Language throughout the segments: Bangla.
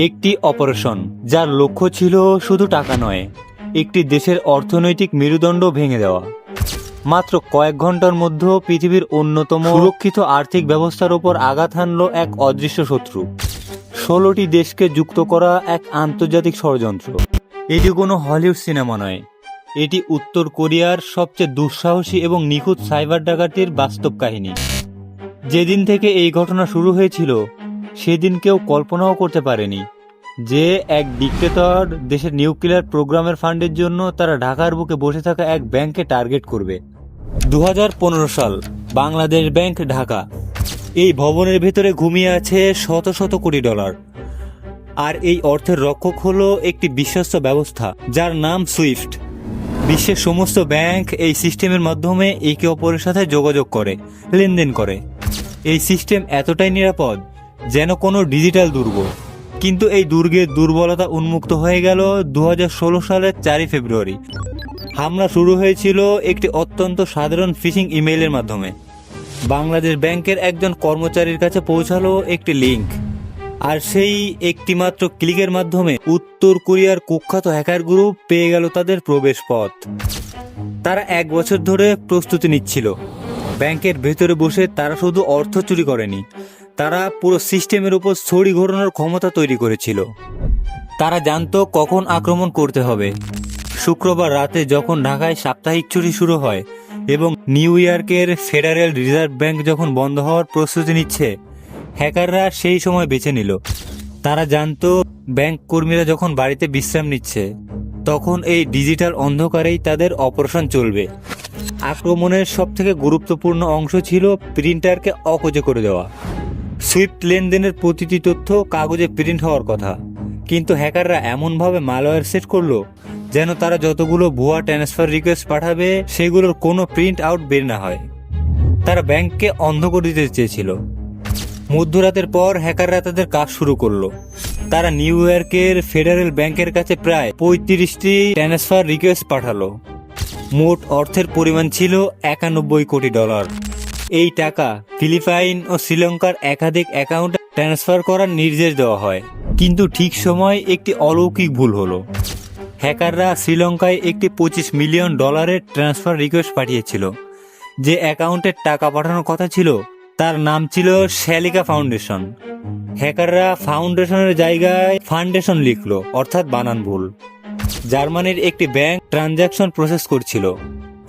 একটি অপারেশন যার লক্ষ্য ছিল শুধু টাকা নয়, একটি দেশের অর্থনৈতিক মেরুদণ্ড ভেঙে দেওয়া। মাত্র কয়েক ঘন্টার মধ্যে পৃথিবীর অন্যতম সুরক্ষিত আর্থিক ব্যবস্থার ওপর আঘাত হানল এক অদৃশ্য শত্রু। 16টি দেশকে যুক্ত করা এক আন্তর্জাতিক ষড়যন্ত্র। এটি কোনো হলিউড সিনেমা নয়, এটি উত্তর কোরিয়ার সবচেয়ে দুঃসাহসী এবং নিখুঁত সাইবার ডাকাতির বাস্তব কাহিনী। যেদিন থেকে এই ঘটনা শুরু হয়েছিল সেদিন কেউ কল্পনাও করতে পারেনি যে এক ডিক্টেটর দেশের নিউক্লিয়ার প্রোগ্রামের ফান্ডের জন্য তারা ঢাকার বুকে বসে থাকা এক ব্যাংককে টার্গেট করবে। 2015 সাল, বাংলাদেশ ব্যাংক, ঢাকা। এই ভবনের ভেতরে ঘুমিয়ে আছে শত শত কোটি ডলার। আর এই অর্থের রক্ষক হলো একটি বিশ্বস্ত ব্যবস্থা যার নাম সুইফট। বিশ্বের সমস্ত ব্যাংক এই সিস্টেমের মাধ্যমে একে অপরের সাথে যোগাযোগ করে, লেনদেন করে। এই সিস্টেম এতটাই নিরাপদ যেন কোনো ডিজিটাল দুর্গ। কিন্তু এই দুর্গের দুর্বলতা উন্মুক্ত হয়ে গেল 2016 সালের 4 ফেব্রুয়ারি। হামলা শুরু হয়েছিল একটি অত্যন্ত সাধারণ ফিশিং ইমেইলের মাধ্যমে। বাংলাদেশ ব্যাংকের একজন কর্মচারীর কাছে পৌঁছালো একটি লিঙ্ক, আর সেই একটি মাত্র ক্লিকের মাধ্যমে উত্তর কোরিয়ার কুখ্যাত হ্যাকার গ্রুপ পেয়ে গেল তাদের প্রবেশ পথ। তারা 1 বছর ধরে প্রস্তুতি নিচ্ছিল। ব্যাংকের ভেতরে বসে তারা শুধু অর্থ চুরি করেনি, তারা পুরো সিস্টেমের উপর ছড়ি ঘোরানোর ক্ষমতা তৈরি করেছিল। তারা জানতো কখন আক্রমণ করতে হবে। শুক্রবার রাতে যখন ঢাকায় সাপ্তাহিক ছুটি শুরু হয় এবং নিউ ইয়র্কের ফেডারেল রিজার্ভ ব্যাংক যখন বন্ধ হওয়ার প্রস্তুতি নিচ্ছে, হ্যাকাররা সেই সময় বেছে নিল। তারা জানতো ব্যাংক কর্মীরা যখন বাড়িতে বিশ্রাম নিচ্ছে তখন এই ডিজিটাল অন্ধকারেই তাদের অপারেশন চলবে। আক্রমণের সবথেকে গুরুত্বপূর্ণ অংশ ছিল প্রিন্টারকে অকেজো করে দেওয়া। সুইফট লেনদেনের প্রতিটি তথ্য কাগজে প্রিন্ট হওয়ার কথা, কিন্তু হ্যাকাররা এমনভাবে ম্যালওয়্যার সেট করলো যেন তারা যতগুলো ভুয়া ট্রান্সফার রিকোয়েস্ট পাঠাবে সেগুলোর কোনো প্রিন্ট আউট বের না হয়। তারা ব্যাংককে অন্ধ করে দিতে চেয়েছিল। মধ্যরাতের পর হ্যাকাররা তাদের কাজ শুরু করলো। তারা নিউ ইয়র্কের ফেডারেল ব্যাংকের কাছে প্রায় 35টি ট্রান্সফার রিকোয়েস্ট পাঠালো। মোট অর্থের পরিমাণ ছিল 91 কোটি ডলার। এই টাকা ফিলিপাইন ও শ্রীলঙ্কার একাধিক অ্যাকাউন্টে ট্রান্সফার করার নির্দেশ দেওয়া হয়। কিন্তু ঠিক সময় একটি অলৌকিক ভুল হলো। হ্যাকাররা শ্রীলঙ্কায় একটি $25 মিলিয়ন ট্রান্সফার রিকোয়েস্ট পাঠিয়েছিল। যে অ্যাকাউন্টের টাকা পাঠানোর কথা ছিল তার নাম ছিল শ্যালিকা ফাউন্ডেশন। হ্যাকাররা ফাউন্ডেশনের জায়গায় ফাউন্ডেশন লিখলো, অর্থাৎ বানান ভুল। জার্মানির একটি ব্যাংক ট্রানজ্যাকশন প্রসেস করছিল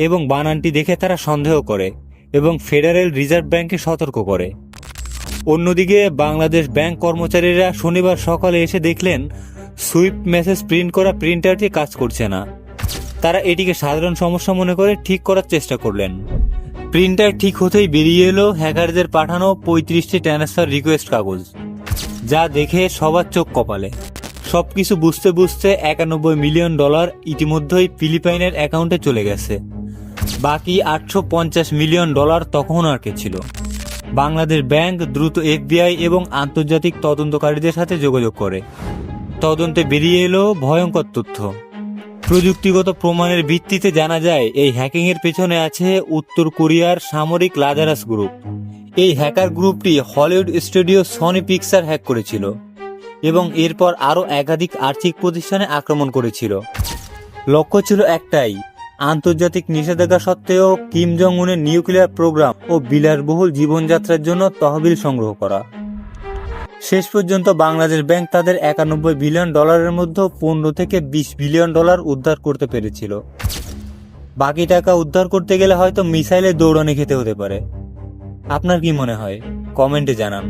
এবং বানানটি দেখে তারা সন্দেহ করে এবং ফেডারেল রিজার্ভ ব্যাংকে সতর্ক করে। অন্যদিকে বাংলাদেশ ব্যাংক কর্মচারীরা শনিবার সকালে এসে দেখলেন সুইফট মেসেজ প্রিন্ট করা প্রিন্টারটি কাজ করছে না। তারা এটিকে সাধারণ সমস্যা মনে করে ঠিক করার চেষ্টা করলেন। প্রিন্টার ঠিক হতেই বেরিয়ে এলো হ্যাকারদের পাঠানো 35টি ট্রান্সফার রিকোয়েস্ট কাগজ, যা দেখে সবার চোখ কপালে। সবকিছু বুঝতে বুঝতে $91 মিলিয়ন ইতিমধ্যেই ফিলিপাইনের অ্যাকাউন্টে চলে গেছে। বাকি $850 মিলিয়ন তখন আর কে ছিল। বাংলাদেশ ব্যাংক দ্রুত FBI এবং আন্তর্জাতিক তদন্তকারীদের সাথে যোগাযোগ করে। তদন্তে বেরিয়ে এলো ভয়ঙ্কর তথ্য। প্রযুক্তিগত প্রমাণের ভিত্তিতে জানা যায় এই হ্যাকিংয়ের পেছনে আছে উত্তর কোরিয়ার সামরিক লাজারাস গ্রুপ। এই হ্যাকার গ্রুপটি Hollywood studio Sony picture hack করেছিল এবং এরপর আরও একাধিক আর্থিক প্রতিষ্ঠানে আক্রমণ করেছিল। লক্ষ্য ছিল একটাই, আন্তর্জাতিক নিষেধাজ্ঞা সত্ত্বেও কিম জং উনের নিউক্লিয়ার প্রোগ্রাম ও বিলাসবহুল জীবনযাত্রার জন্য তহবিল সংগ্রহ করা। শেষ পর্যন্ত বাংলাদেশ ব্যাংক তাদের $91 বিলিয়ন মধ্যে $15 থেকে $20 বিলিয়ন উদ্ধার করতে পেরেছিল। বাকি টাকা উদ্ধার করতে গেলে হয়তো মিসাইলের দৌড়ানি খেতে হতে পারে। আপনার কি মনে হয়? কমেন্টে জানান।